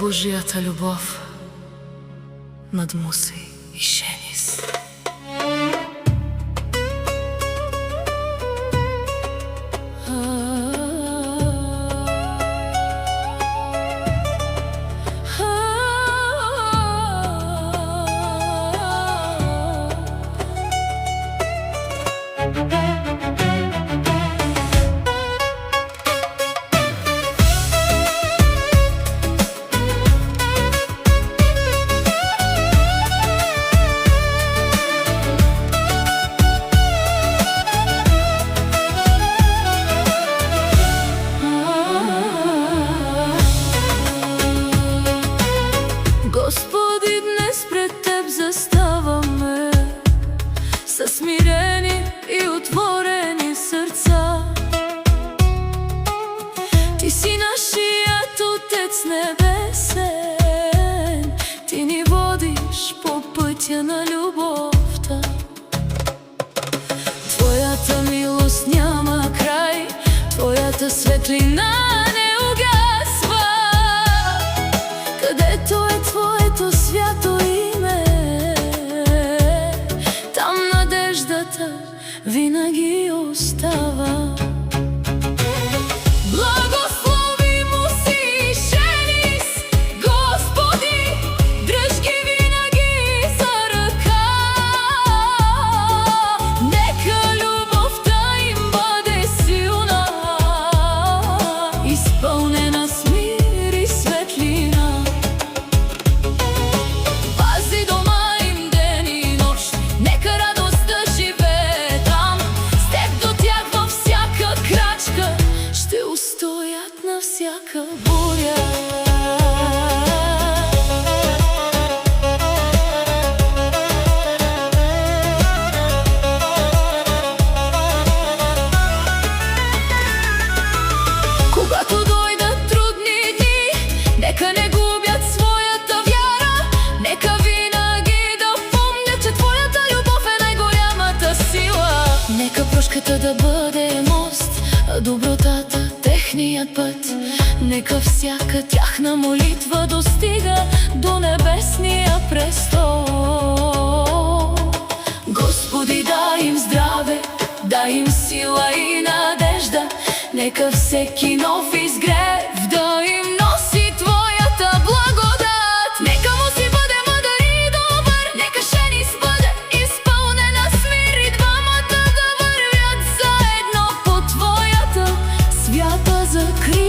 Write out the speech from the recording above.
Божията любов надмуси и женис. Господи, днес пред Теб заставаме със смирени и отворени сърца. Ти си нашият Отец небесен, Ти ни водиш по пътя на любовта. Твоята милост няма край, Твоята светлина не угасва. Където е Твоето свято име, там надеждата винаги остава. Благословимо си, женис, Господи, дръж ги винаги за ръка. Нека любовта им бъде силна, изпълнена с мир и светлина. Пази дома им ден и нощ, нека радост да живее там. С Теб до тях във всяка крачка ще устоят на всяка буря. Когато дойдат трудни дни, нека не губят своята вяра. Нека винаги да помнят, че Твоята любов е най-голямата сила. Нека прошката да бъде мост, а добротата техният път. Нека всяка тяхна молитва достига до небесния престол. Господи, дай им здраве, дай им сила и надежда. Нека всеки нов изгрев да им носи Твоята благодат. Нека му си бъде мъдър и добър, нека женис бъде изпълнена с мир и двамата да вървят заедно по Твоята свята закрила.